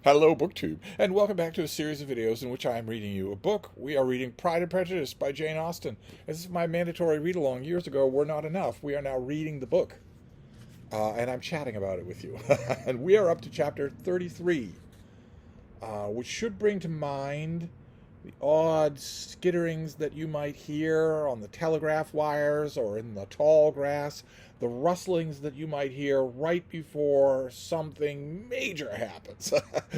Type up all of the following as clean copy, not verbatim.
Hello, BookTube, and welcome back to a series of videos in which I am reading you a book. We are reading Pride and Prejudice by Jane Austen. As if my mandatory read-along years ago were not enough, we are now reading the book. And I'm chatting about it with you. And we are up to chapter 33, which should bring to mind the odd skitterings that you might hear on the telegraph wires or in the tall grass, the rustlings that you might hear right before something major happens.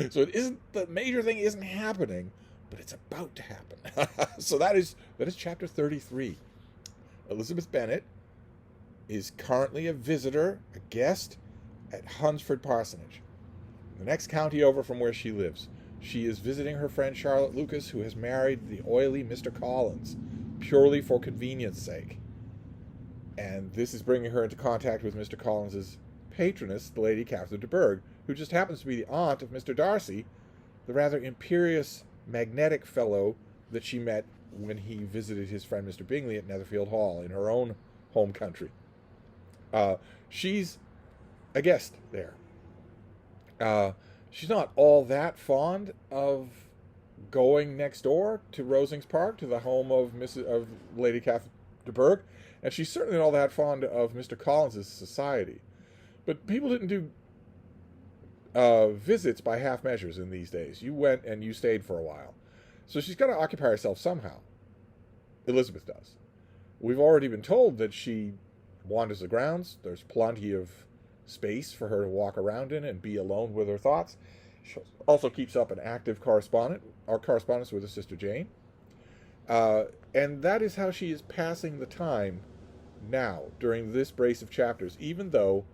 So the major thing isn't happening, but it's about to happen. So that is chapter 33. Elizabeth Bennet is currently a visitor, a guest at Hunsford Parsonage, the next county over from where she lives. She is visiting her friend Charlotte Lucas, who has married the oily Mr. Collins, purely for convenience sake. And this is bringing her into contact with Mr. Collins's patroness, the Lady Catherine de Bourgh, who just happens to be the aunt of Mr. Darcy, the rather imperious, magnetic fellow that she met when he visited his friend Mr. Bingley at Netherfield Hall in her own home country. She's a guest there. She's not all that fond of going next door to Rosings Park, to the home of Lady Catherine de Bourgh, and she's certainly not all that fond of Mr. Collins's society. But people didn't do visits by half measures in these days. You went and you stayed for a while. So she's got to occupy herself somehow. Elizabeth does. We've already been told that she wanders the grounds. There's plenty of space for her to walk around in and be alone with her thoughts. She also keeps up an active correspondence with her sister Jane. And that is how she is passing the time now during this brace of chapters, even though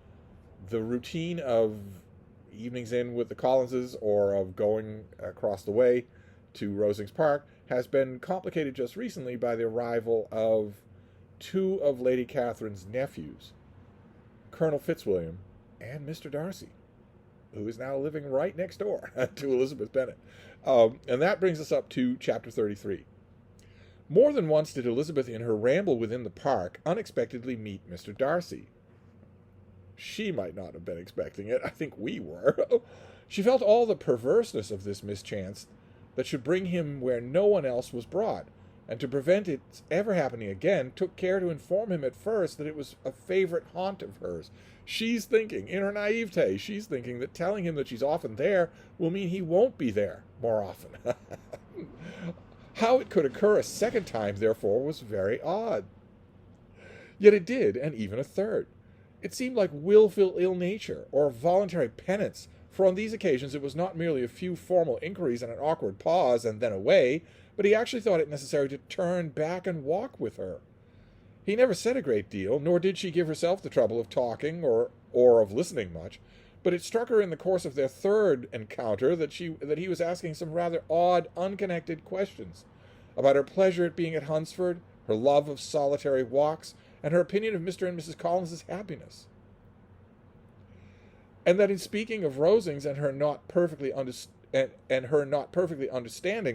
the routine of evenings in with the Collinses or of going across the way to Rosings Park has been complicated just recently by the arrival of two of Lady Catherine's nephews, Colonel Fitzwilliam and Mr. Darcy, who is now living right next door to Elizabeth Bennet. And that brings us up to chapter 33. More than once did Elizabeth, in her ramble within the park, unexpectedly meet Mr. Darcy. She might not have been expecting it. I think we were. She felt all the perverseness of this mischance that should bring him where no one else was brought, and to prevent its ever happening again, took care to inform him at first that it was a favorite haunt of hers. She's thinking, in her naivete, she's thinking that telling him that she's often there will mean he won't be there more often. How it could occur a second time, therefore, was very odd. Yet it did, and even a third. It seemed like willful ill-nature, or voluntary penance, for on these occasions it was not merely a few formal inquiries and an awkward pause, and then away, but he actually thought it necessary to turn back and walk with her. He never said a great deal, nor did she give herself the trouble of talking or of listening much, but it struck her in the course of their third encounter that he was asking some rather odd, unconnected questions about her pleasure at being at Hunsford, her love of solitary walks, and her opinion of Mr. and Mrs. Collins's happiness. And that in speaking of Rosings and her not perfectly understanding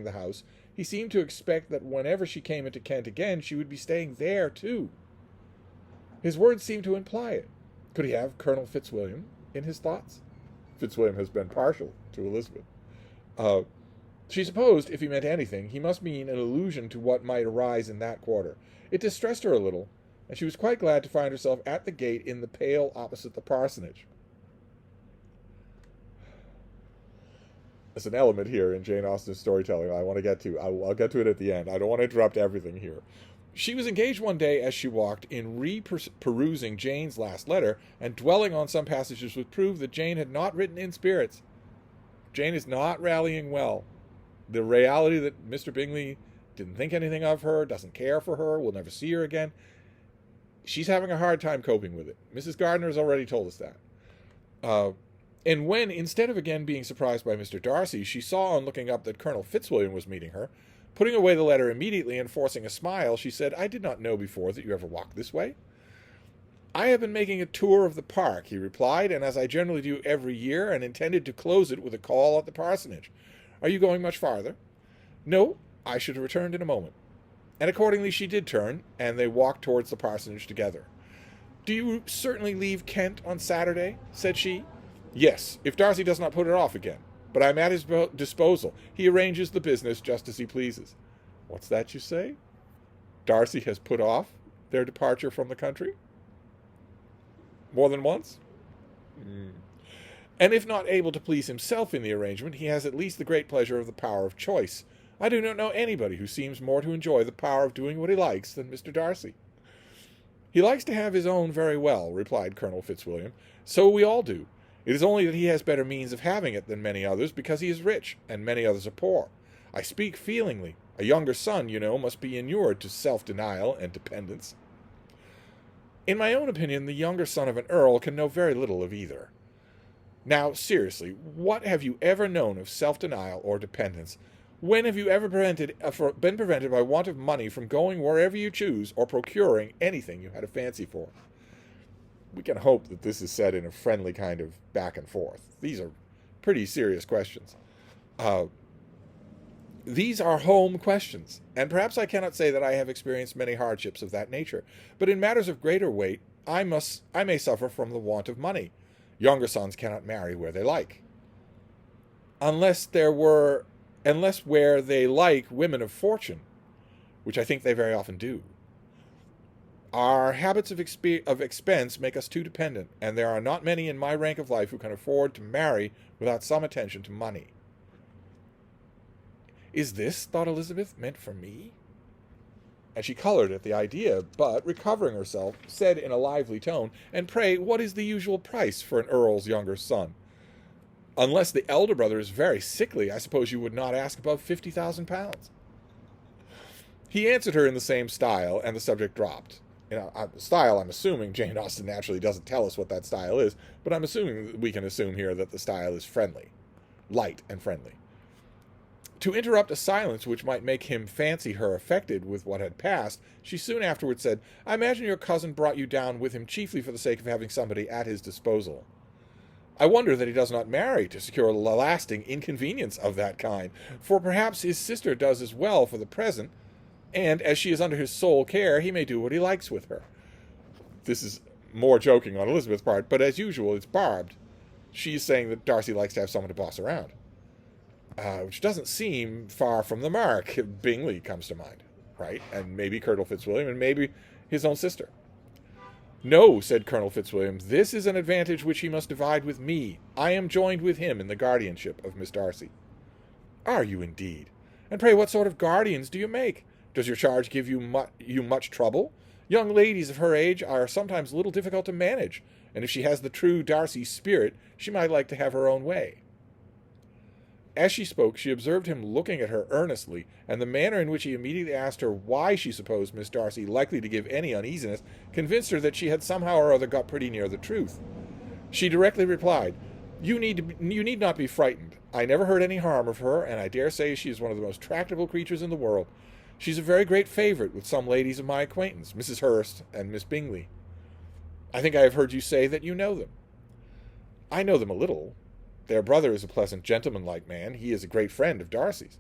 the house, he seemed to expect that whenever she came into Kent again, she would be staying there too. His words seemed to imply it. Could he have Colonel Fitzwilliam in his thoughts? Fitzwilliam has been partial to Elizabeth. She supposed, if he meant anything, he must mean an allusion to what might arise in that quarter. It distressed her a little, and she was quite glad to find herself at the gate in the pale opposite the parsonage. There's an element here in Jane Austen's storytelling I want to get to. I'll get to it at the end. I don't want to interrupt everything here. She was engaged one day as she walked in perusing Jane's last letter and dwelling on some passages which proved that Jane had not written in spirits. Jane is not rallying well. The reality that Mr. Bingley didn't think anything of her, doesn't care for her, will never see her again, she's having a hard time coping with it. Mrs. Gardiner has already told us that. And when, instead of again being surprised by Mr. Darcy, she saw on looking up that Colonel Fitzwilliam was meeting her, putting away the letter immediately and forcing a smile, she said, "I did not know before that you ever walked this way." "I have been making a tour of the park," he replied, "and as I generally do every year, and intended to close it with a call at the parsonage. Are you going much farther?" "No, I should have returned in a moment." And accordingly she did turn, and they walked towards the parsonage together. "Do you certainly leave Kent on Saturday?" said she. "Yes, if Darcy does not put it off again." but I'm at his disposal. He arranges the business just as he pleases. What's that you say? Darcy has put off their departure from the country? More than once? And if not able to please himself in the arrangement, he has at least the great pleasure of the power of choice. I do not know anybody who seems more to enjoy the power of doing what he likes than Mr. Darcy. He likes to have his own very well, replied Colonel Fitzwilliam. So we all do. It is only that he has better means of having it than many others, because he is rich, and many others are poor. I speak feelingly. A younger son, you know, must be inured to self-denial and dependence. In my own opinion, the younger son of an earl can know very little of either. Now, seriously, what have you ever known of self-denial or dependence? When have you ever been prevented by want of money from going wherever you choose or procuring anything you had a fancy for? We can hope that this is said in a friendly kind of back and forth. These are pretty serious questions. These are home questions, and perhaps I cannot say that I have experienced many hardships of that nature, but in matters of greater weight, I may suffer from the want of money. Younger sons cannot marry where they like. Unless where they like women of fortune, which I think they very often do. Our habits of expense make us too dependent, and there are not many in my rank of life who can afford to marry without some attention to money. Is this, thought Elizabeth, meant for me? And she colored at the idea, but, recovering herself, said in a lively tone, And pray, what is the usual price for an earl's younger son? Unless the elder brother is very sickly, I suppose you would not ask above £50,000. He answered her in the same style, and the subject dropped. Style, I'm assuming, Jane Austen naturally doesn't tell us what that style is, but I'm assuming we can assume here that the style is friendly, light and friendly. To interrupt a silence which might make him fancy her affected with what had passed, she soon afterwards said, I imagine your cousin brought you down with him chiefly for the sake of having somebody at his disposal. I wonder that he does not marry to secure a lasting inconvenience of that kind, for perhaps his sister does as well for the present, and as she is under his sole care, he may do what he likes with her. This is more joking on Elizabeth's part, but as usual, it's barbed. She's saying that Darcy likes to have someone to boss around. Which doesn't seem far from the mark. Bingley comes to mind, right? And maybe Colonel Fitzwilliam, and maybe his own sister. No, said Colonel Fitzwilliam, this is an advantage which he must divide with me. I am joined with him in the guardianship of Miss Darcy. Are you indeed? And pray what sort of guardians do you make? Does your charge give you much trouble? Young ladies of her age are sometimes a little difficult to manage, and if she has the true Darcy spirit, she might like to have her own way. As she spoke, she observed him looking at her earnestly, and the manner in which he immediately asked her why she supposed Miss Darcy likely to give any uneasiness convinced her that she had somehow or other got pretty near the truth. She directly replied, You need not be frightened. I never heard any harm of her, and I dare say she is one of the most tractable creatures in the world. She's a very great favourite with some ladies of my acquaintance, Mrs. Hurst and Miss Bingley. I think I have heard you say that you know them. I know them a little. Their brother is a pleasant gentleman-like man. He is a great friend of Darcy's.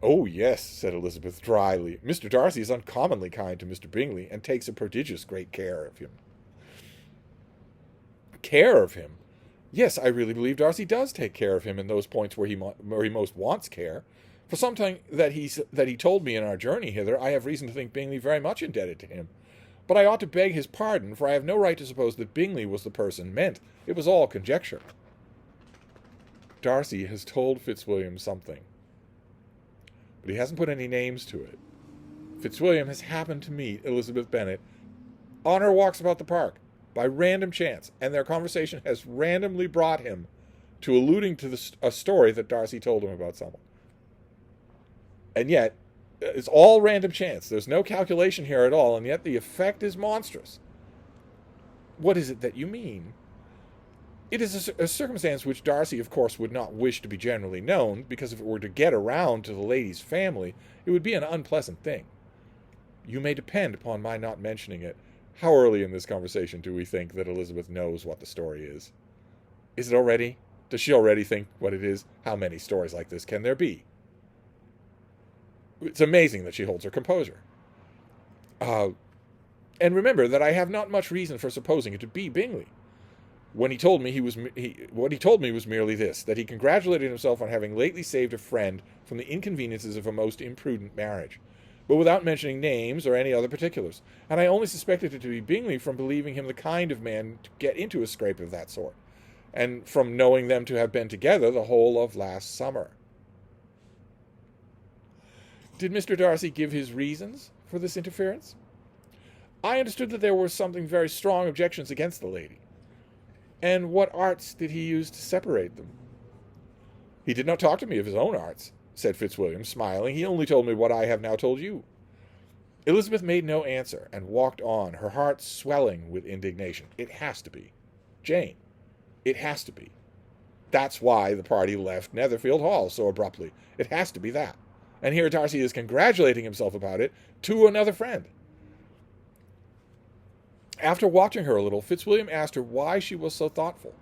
Oh, yes, said Elizabeth dryly. Mr. Darcy is uncommonly kind to Mr. Bingley, and takes a prodigious great care of him. Care of him? Yes, I really believe Darcy does take care of him in those points where he most wants care. For something that he told me in our journey hither, I have reason to think Bingley very much indebted to him. But I ought to beg his pardon, for I have no right to suppose that Bingley was the person meant. It was all conjecture. Darcy has told Fitzwilliam something, but he hasn't put any names to it. Fitzwilliam has happened to meet Elizabeth Bennet on her walks about the park by random chance, and their conversation has randomly brought him to alluding to a story that Darcy told him about someone. And yet, it's all random chance. There's no calculation here at all, and yet the effect is monstrous. What is it that you mean? It is a circumstance which Darcy, of course, would not wish to be generally known, because if it were to get around to the lady's family, it would be an unpleasant thing. You may depend upon my not mentioning it. How early in this conversation do we think that Elizabeth knows what the story is? Is it already? Does she already think what it is? How many stories like this can there be? It's amazing that she holds her composure. And remember that I have not much reason for supposing it to be Bingley. When he told me what he told me was merely this, that he congratulated himself on having lately saved a friend from the inconveniences of a most imprudent marriage, but without mentioning names or any other particulars, and I only suspected it to be Bingley from believing him the kind of man to get into a scrape of that sort, and from knowing them to have been together the whole of last summer. Did Mr. Darcy give his reasons for this interference? I understood that there were something very strong objections against the lady. And what arts did he use to separate them? He did not talk to me of his own arts, said Fitzwilliam, smiling. He only told me what I have now told you. Elizabeth made no answer and walked on, her heart swelling with indignation. It has to be. Jane, it has to be. That's why the party left Netherfield Hall so abruptly. It has to be that. And here Darcy is congratulating himself about it to another friend. After watching her a little, Fitzwilliam asked her why she was so thoughtful.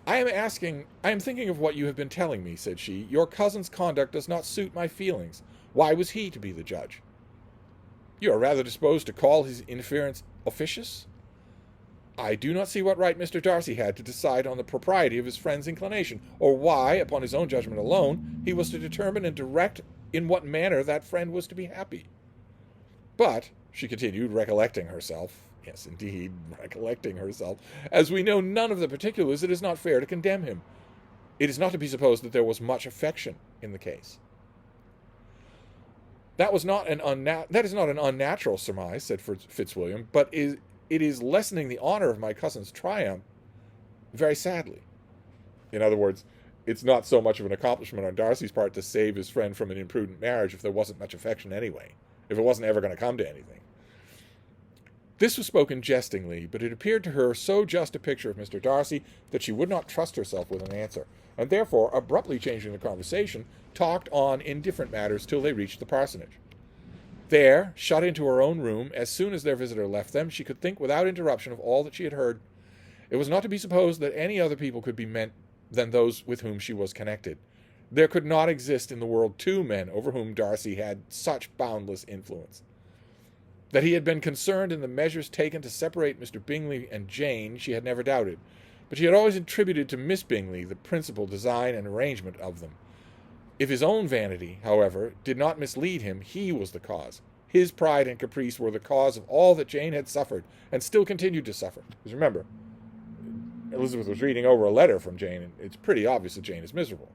I am thinking of what you have been telling me, said she. Your cousin's conduct does not suit my feelings. Why was he to be the judge? You are rather disposed to call his interference officious? I do not see what right Mr. Darcy had to decide on the propriety of his friend's inclination, or why, upon his own judgment alone, he was to determine and direct in what manner that friend was to be happy. But, she continued, recollecting herself, yes, indeed, recollecting herself, as we know none of the particulars, it is not fair to condemn him. It is not to be supposed that there was much affection in the case. That is not an unnatural surmise, said Fitzwilliam, but it is lessening the honor of my cousin's triumph very sadly. In other words, it's not so much of an accomplishment on Darcy's part to save his friend from an imprudent marriage if there wasn't much affection anyway, if it wasn't ever going to come to anything. This was spoken jestingly, but it appeared to her so just a picture of Mr. Darcy that she would not trust herself with an answer, and therefore, abruptly changing the conversation, talked on indifferent matters till they reached the parsonage. There, shut into her own room, as soon as their visitor left them, she could think without interruption of all that she had heard. It was not to be supposed that any other people could be meant than those with whom she was connected. There could not exist in the world two men over whom Darcy had such boundless influence. That he had been concerned in the measures taken to separate Mr. Bingley and Jane, she had never doubted, but she had always attributed to Miss Bingley the principal design and arrangement of them. If his own vanity, however, did not mislead him, he was the cause. His pride and caprice were the cause of all that Jane had suffered, and still continued to suffer. Because remember, Elizabeth was reading over a letter from Jane, and it's pretty obvious that Jane is miserable.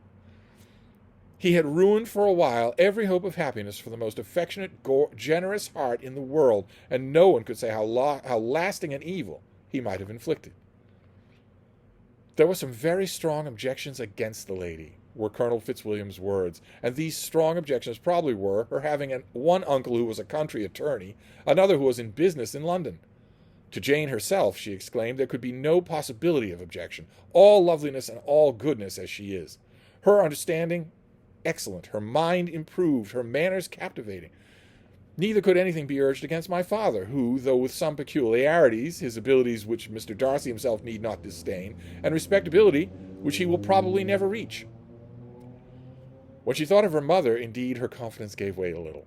He had ruined for a while every hope of happiness for the most affectionate, generous heart in the world, and no one could say how lasting an evil he might have inflicted. There were some very strong objections against the lady, were Colonel Fitzwilliam's words, and these strong objections probably were her having one uncle who was a country attorney, another who was in business in London. To Jane herself, she exclaimed, there could be no possibility of objection, all loveliness and all goodness as she is. Her understanding excellent, her mind improved, her manners captivating. Neither could anything be urged against my father, who, though with some peculiarities, his abilities which Mr. Darcy himself need not disdain, and respectability which he will probably never reach. When she thought of her mother, indeed, her confidence gave way a little.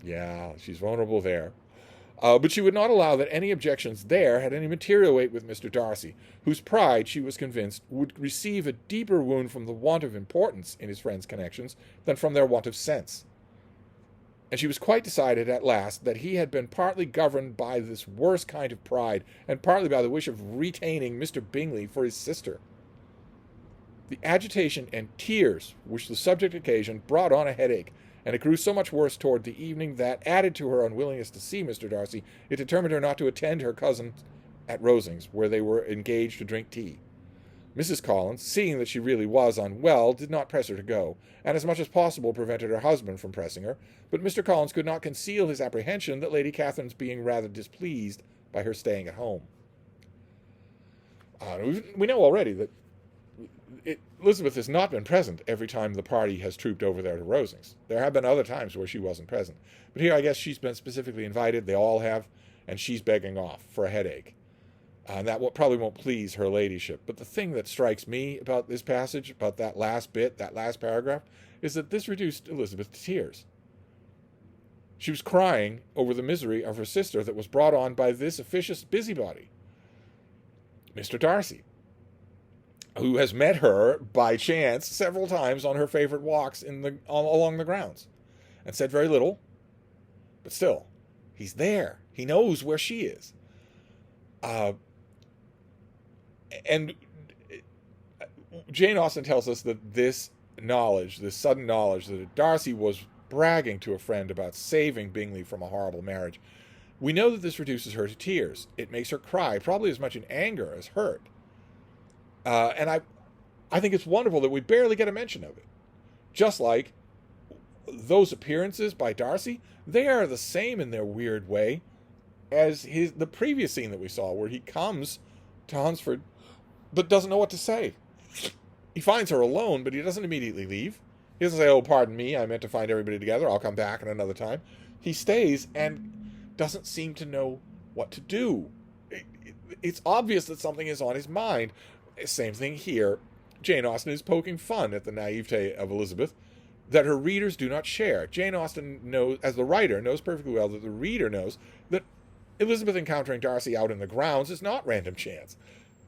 Yeah, she's vulnerable there. But she would not allow that any objections there had any material weight with Mr. Darcy, whose pride, she was convinced, would receive a deeper wound from the want of importance in his friends' connections than from their want of sense. And she was quite decided at last that he had been partly governed by this worse kind of pride, and partly by the wish of retaining Mr. Bingley for his sister. The agitation and tears which the subject occasioned brought on a headache, and it grew so much worse toward the evening that, added to her unwillingness to see Mr. Darcy, it determined her not to attend her cousin at Rosings, where they were engaged to drink tea. Mrs. Collins, seeing that she really was unwell, did not press her to go, and as much as possible prevented her husband from pressing her, but Mr. Collins could not conceal his apprehension that Lady Catherine's being rather displeased by her staying at home. We know already that Elizabeth has not been present every time the party has trooped over there to Rosings. There have been other times where she wasn't present. But here I guess she's been specifically invited, they all have, and she's begging off for a headache. And that probably won't please her ladyship. But the thing that strikes me about this passage, about that last bit, that last paragraph, is that this reduced Elizabeth to tears. She was crying over the misery of her sister that was brought on by this officious busybody, Mr. Darcy. who has met her by chance several times on her favorite walks along the grounds, and said very little, but still, he's there. He knows where she is. And Jane Austen tells us that this knowledge, this sudden knowledge that Darcy was bragging to a friend about saving Bingley from a horrible marriage, we know that this reduces her to tears. It makes her cry, probably as much in anger as hurt. And I think it's wonderful that we barely get a mention of it. Just like those appearances by Darcy, they are the same in their weird way as the previous scene that we saw, where he comes to Hunsford but doesn't know what to say. He finds her alone, but he doesn't immediately leave. He doesn't say, "Oh, pardon me, I meant to find everybody together. I'll come back at another time." He stays and doesn't seem to know what to do. It's obvious that something is on his mind. Same thing here. Jane Austen is poking fun at the naivete of Elizabeth that her readers do not share. Jane Austen knows, as the writer, knows perfectly well that the reader knows that Elizabeth encountering Darcy out in the grounds is not random chance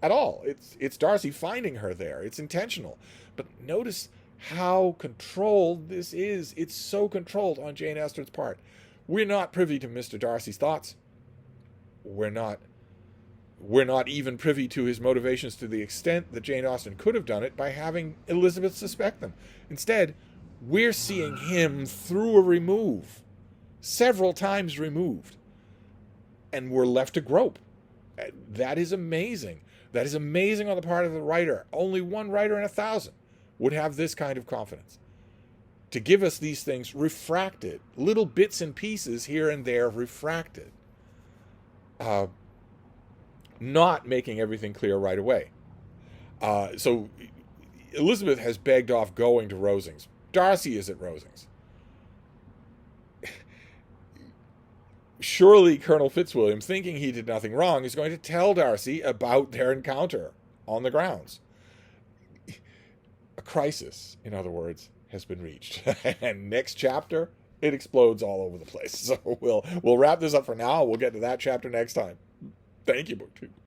at all. It's Darcy finding her there. It's intentional. But notice how controlled this is. It's so controlled on Jane Austen's part. We're not privy to Mr. Darcy's thoughts. We're not even privy to his motivations to the extent that Jane Austen could have done it by having Elizabeth suspect them. Instead, we're seeing him through a remove, several times removed, and we're left to grope. That is amazing. That is amazing on the part of the writer. Only one writer in 1,000 would have this kind of confidence. To give us these things refracted, little bits and pieces here and there refracted. Not making everything clear right away. So Elizabeth has begged off going to Rosings. Darcy is at Rosings. Surely Colonel Fitzwilliam, thinking he did nothing wrong, is going to tell Darcy about their encounter on the grounds. A crisis, in other words, has been reached. And next chapter, it explodes all over the place. So we'll wrap this up for now. We'll get to that chapter next time. Thank you, BookTube.